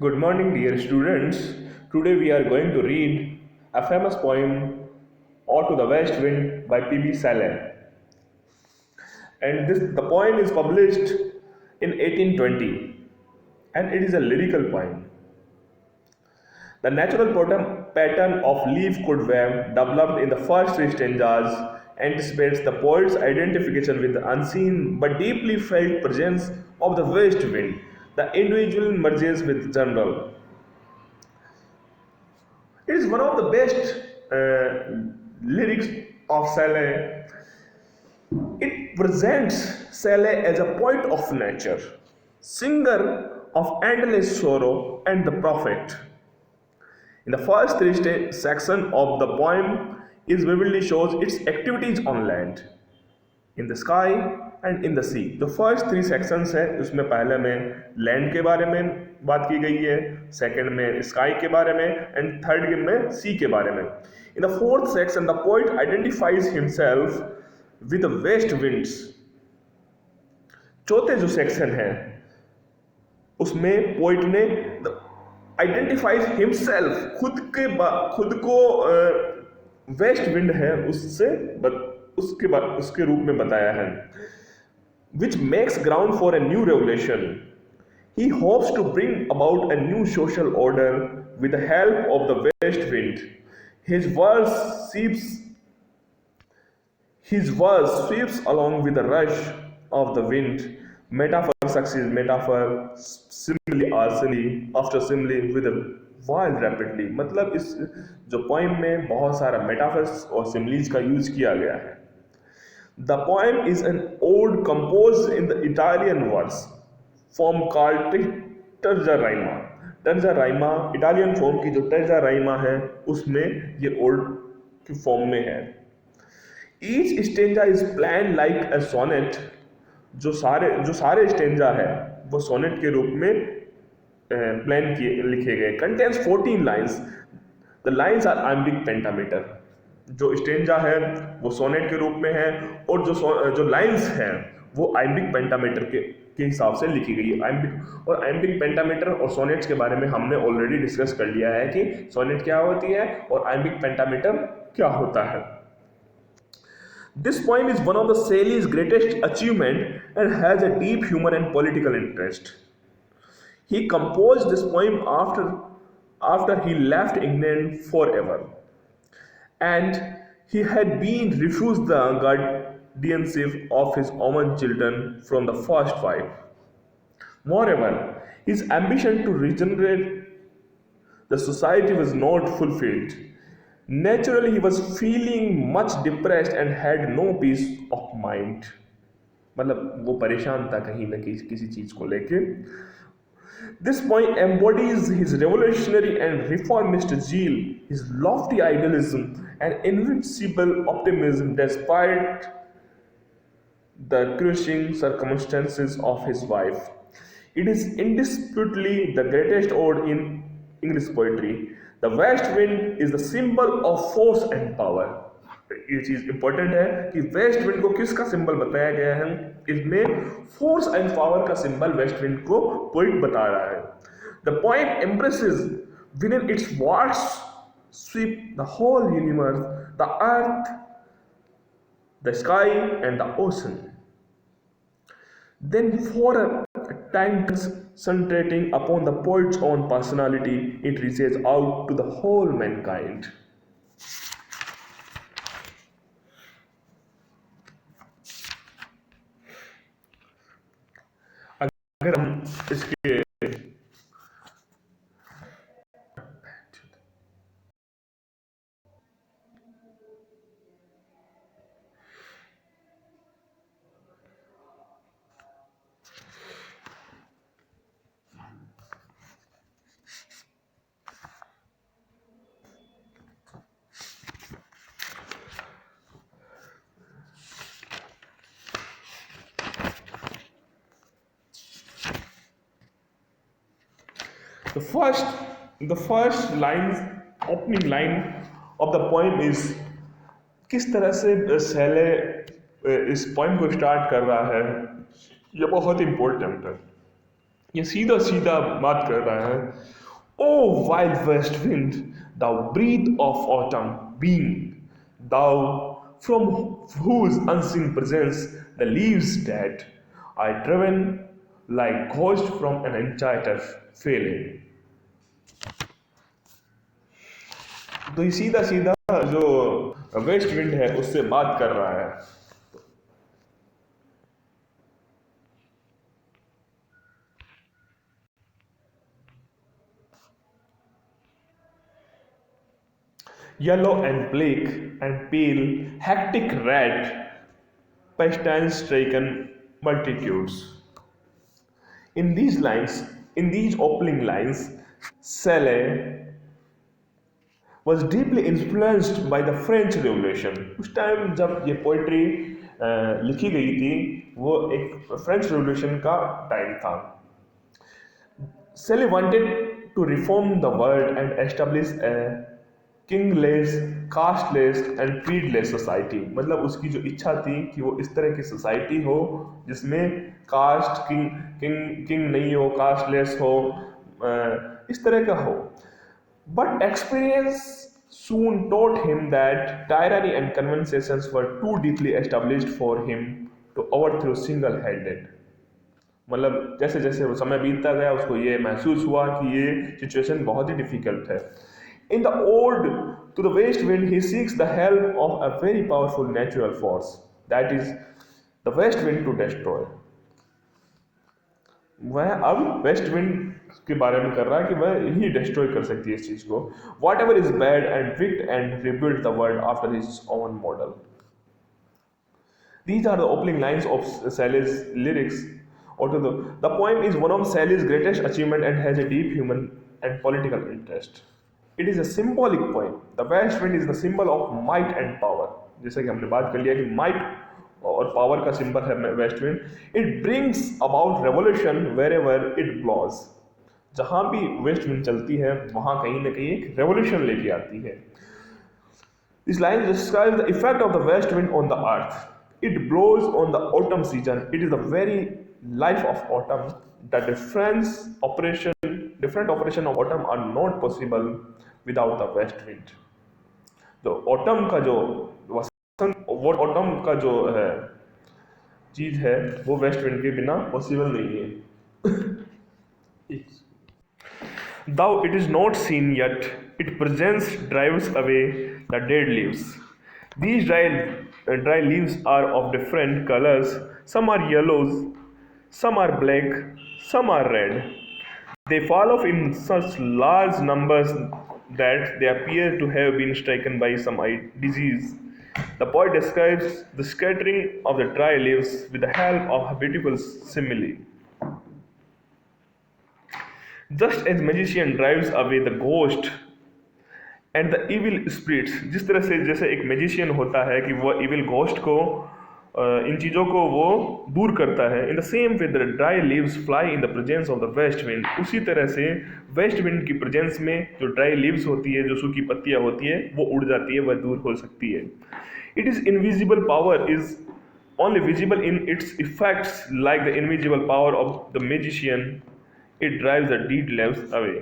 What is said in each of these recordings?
Good morning, dear students. Today we are going to read a famous poem, "Or to the West Wind" by P.B. Saleh. And the poem is published in 1820, and it is a lyrical poem. The natural pattern of leaf could wave developed in the first three stanzas anticipates the poet's identification with the unseen but deeply felt presence of the west wind. The individual merges with general. It is one of the best lyrics of Saleh. It presents Saleh as a poet of nature, singer of endless sorrow, and the prophet. In the first three section of the poem, is vividly shows its activities on land, in the sky and in the sea. जो first three sections है उसमें पहले में land के बारे में बात की गई है, सेकंड में स्काई के बारे में एंड थर्ड में सी के बारे में. In the fourth section the poet identifies himself with the west winds. चौथे जो सेक्शन है उसमें पोइट ने आइडेंटिफाइज हिमसेल्फ खुद को वेस्ट विंड है उसके रूप में बताया है, which makes ground for a new revolution. He hopes to bring about a new social order with the help of the west wind. His verse sweeps along with the rush of the wind. Metaphor succeeds metaphor, simile or simile after simile with a while rapidly. मतलब इस जो poem में बहुत सारा metaphors और similes का use किया गया है. The poem is an ode composed in the Italian verse form called terza rima. Terza rima Italian form की जो terza rima है उसमें ये ओड की फॉर्म में है. Each stanza is planned like a sonnet. जो सारे स्टेंजा है वो सोनेट के रूप में प्लान किए लिखे गए. Contains 14 lines. The lines are iambic pentameter. जो स्टेंजा है वो सोनेट के रूप में है और जो लाइंस हैं वो आइम्बिक पेंटामीटर के हिसाब से लिखी गई है. आइम्बिक पेंटामीटर और सोनेट्स के बारे में हमने ऑलरेडी डिस्कस कर लिया है कि सोनेट क्या होती है और आइम्बिक पेंटामीटर क्या होता है. This poem is one of the Shelley's greatest achievement and has a deep humor and political interest. He composed this poem after he left England forever, and he had been refused the guardianship of his own children from the first wife. Moreover, his ambition to regenerate the society was not fulfilled. Naturally, he was feeling much depressed and had no peace of mind. मतलब वो परेशान था कहीं ना किसी चीज को लेके. This poem embodies his revolutionary and reformist zeal, his lofty idealism, and invincible optimism despite the crushing circumstances of his wife. It is indisputably the greatest ode in English poetry. The west wind is the symbol of force and power. ये चीज important है कि waste wind को किसका symbol बताया गया है. इसमें फोर्स एंड पावर का सिंबल वेस्ट विंड को पोइट बता रहा है. The poem embraces within its vast sweep the whole universe, the earth, the sky and the ocean. Then, for a time concentrating upon the poet's own personality, it reaches out to the whole mankind. अगर हम इसके the first opening line of the poem is किस तरह से सैले इस poem को start कर रहा है. ये बहुत इंपॉर्टेंट है. ये सीधा सीधा बात कर रहा है. O wild west wind, thou breath of autumn, being thou from whose unseen presence the leaves dead, I driven like ghost from an enchanted failing. तो ये सीधा सीधा जो वेस्ट विंड है उससे बात कर रहा है. Yellow and bleak and pale, hectic red, pestilence-stricken multitudes. In these lines, in these opening lines, Shelley was deeply influenced by the French Revolution. उस टाइम जब ये पोइट्री लिखी गई थी वो एक फ्रेंच रेवोल्यूशन का टाइम था. Shelley wanted to reform the world and establish a kingless, casteless and creedless society. मतलब उसकी जो इच्छा थी कि वो इस तरह की सोसाइटी हो जिसमें कास्ट किंग नहीं हो, कास्टलेस हो, इस तरह का हो. But experience soon taught him that tyranny and conventions were too deeply established for him to overthrow single-handed. मतलब जैसे जैसे वो समय बीतता गया उसको ये महसूस हुआ कि ये सिचुएशन बहुत ही डिफिकल्ट है. In the ode to the west wind he seeks the help of a very powerful natural force that is the west wind to destroy. वह अब वेस्ट विंड के बारे में कर रहा है कि वह ही डिस्ट्रॉय कर सकती है इस चीज को. What ever is bad and wicked and rebuild the world after his own model. These are the opening lines of Shelley's lyrics. Although the poem is one of Shelley's greatest achievements and has a deep human and political interest. It is a symbolic poem. The west wind is the symbol of might and power. जैसे कि हमने बात कर लिया कि might और power का symbol है west wind. It brings about revolution wherever it blows. जहाँ भी वेस्ट विंड चलती है वहाँ कहीं ना कहीं एक रेवोल्यूशन लेके आती है. This line describes the effect of the west wind on the earth. It blows on the autumn season. It is the very life of autumn. The different operation of autumn are not possible without the west wind. तो autumn का जो वसंत वो autumn का जो है चीज है वो वेस्ट विंड के बिना पॉसिबल नहीं है. Though it is not seen yet, its presence drives away the dead leaves. These dry leaves are of different colors. Some are yellows, some are black, some are red. They fall off in such large numbers that they appear to have been stricken by some disease. The poet describes the scattering of the dry leaves with the help of a beautiful simile. Just as magician drives away the ghost and the evil spirits, जिस तरह से जैसे एक magician होता है कि वो evil ghost को इन चीज़ों को वो दूर करता है. In the same way the dry leaves fly in the presence of the west wind. उसी तरह से वेस्ट विंड की प्रेजेंस में जो ड्राई लीव्स होती है, जो सूखी पत्तियां होती है, वो उड़ जाती है, वह दूर हो सकती है. It is invisible power is only visible in its effects, like the invisible power of the magician. It drives the dead leaves away.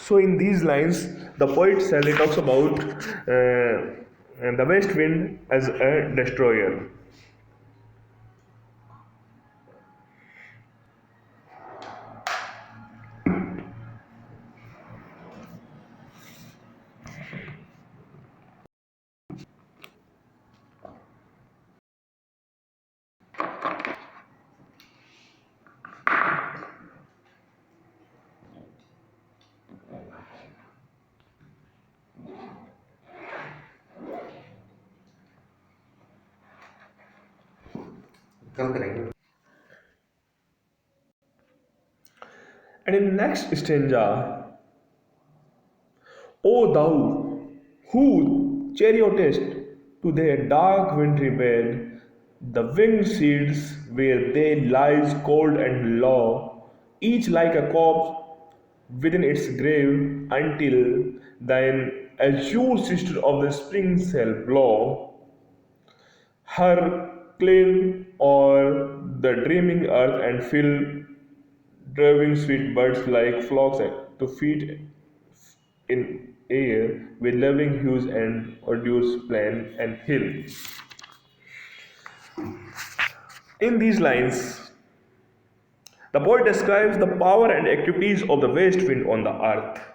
So, in these lines, the poet Shelley talks about the west wind as a destroyer. कल करेंगे। And in next stanza, O thou who chariotest to their dark wintry bed, the winged seeds where they lies cold and low, each like a corpse within its grave, until thine azure sister of the spring shall blow her claim o'er the dreaming earth and fill driving sweet birds like flocks to feed in air with loving hues and odorous plain and hill. In these lines, the poet describes the power and activities of the west wind on the earth.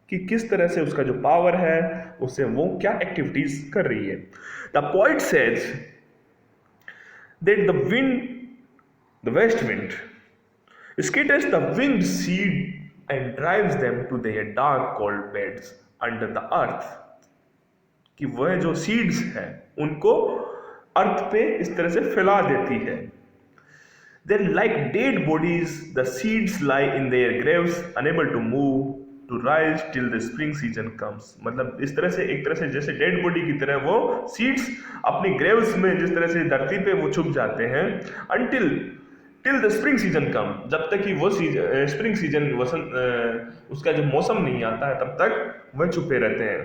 कि किस तरह से उसका जो power है उससे वो क्या एक्टिविटीज कर रही है. The poet says that the wind the west wind scatters the winged seed and drives them to their dark cold beds under the earth. कि वह जो सीड्स हैं उनको अर्थ पे इस तरह से फैला देती है. Then, like dead bodies, the seeds lie in their graves, unable to move, to rise till the spring season comes. मतलब इस तरह से एक तरह से जैसे डेड बॉडी की तरह वो सीड्स अपनी ग्रेव्स में जिस तरह से धरती पे वो छुप जाते हैं until till the spring season come, जब तक कि वो स्प्रिंग सीजन वसंत उसका जो मौसम नहीं आता है तब तक वह छुपे रहते हैं.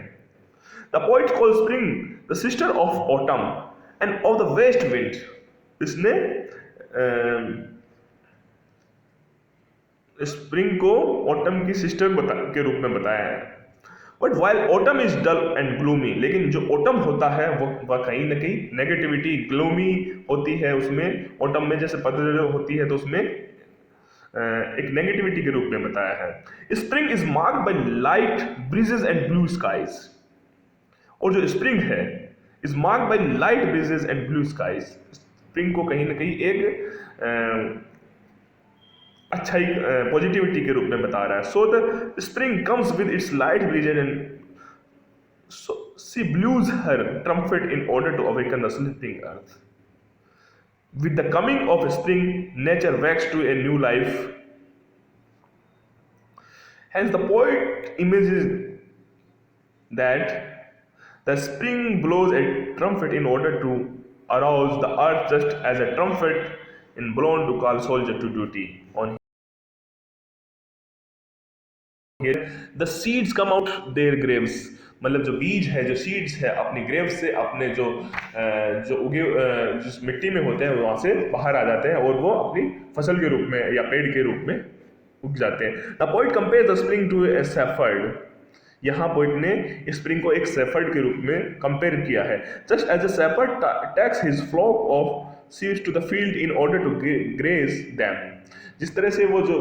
The poet call spring the sister of autumn and of the west wind. इसने स्प्रिंग को ऑटम की सिस्टर के रूप में बताया है. But while autumn is dull and gloomy, लेकिन जो ऑटम होता है वह कहीं ना कहीं नेगेटिविटी ग्लूमी होती है. उसमें ऑटम में जैसे पतझड़ होती है तो उसमें एक नेगेटिविटी के रूप में बताया है. Spring is marked by light breezes and blue skies. और जो स्प्रिंग है is marked by light breezes and blue skies. Spring को कहीं ना कहीं एक अच्छाई पॉजिटिविटी के रूप में बता रहा है. So the spring comes with its light breezes and so she blows her trumpet in order to awaken the sleeping earth. With the coming of spring, nature wakes to a new life. Hence, the poet imagines that the spring blows a trumpet in order to arouse the earth, just as a trumpet is blown to call soldier to duty. On here, the seeds come out their graves. मतलब जो बीज है, जो seeds है, अपनी grave से अपने जो उगे जिस मिट्टी में होते हैं वहां से बाहर आ जाते हैं और वो अपनी फसल के रूप में या पेड़ के रूप में उग जाते हैं. The poet compare the spring to a shepherd. यहाँ पोइट ने स्प्रिंग को एक सेफर्ड के रूप में कंपेयर किया है. Just as a shepherd takes his flock of seeds to the field in order to graze them. जिस तरह से वो जो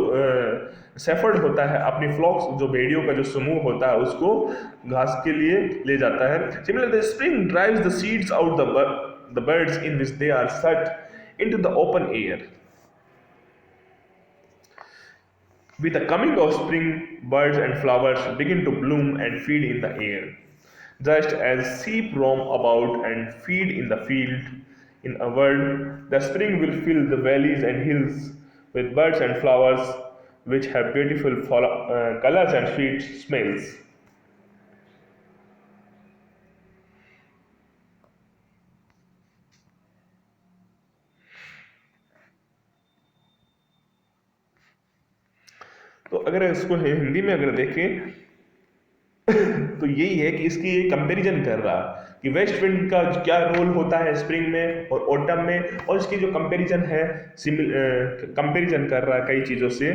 सेफर्ड होता है अपनी फ्लॉक्स, जो भेड़ियों का जो समूह होता है उसको घास के लिए ले जाता है. Similarly the spring drives the seeds out the birds in which they are set into the open air. With the coming of spring, birds and flowers begin to bloom and feed in the air. Just as sheep roam about and feed in the field, in a world, the spring will fill the valleys and hills with birds and flowers which have beautiful colors and sweet smells. तो अगर इसको हिंदी में अगर देखें तो यही है कि इसकी कंपैरिजन कर रहा कि वेस्ट विंड का क्या रोल होता है स्प्रिंग में और ऑटम में, और इसकी जो कंपैरिजन है कंपैरिजन कर रहा है कई चीज़ों से.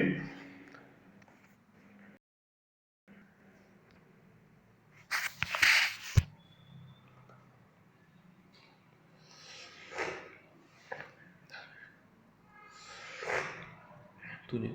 तुझे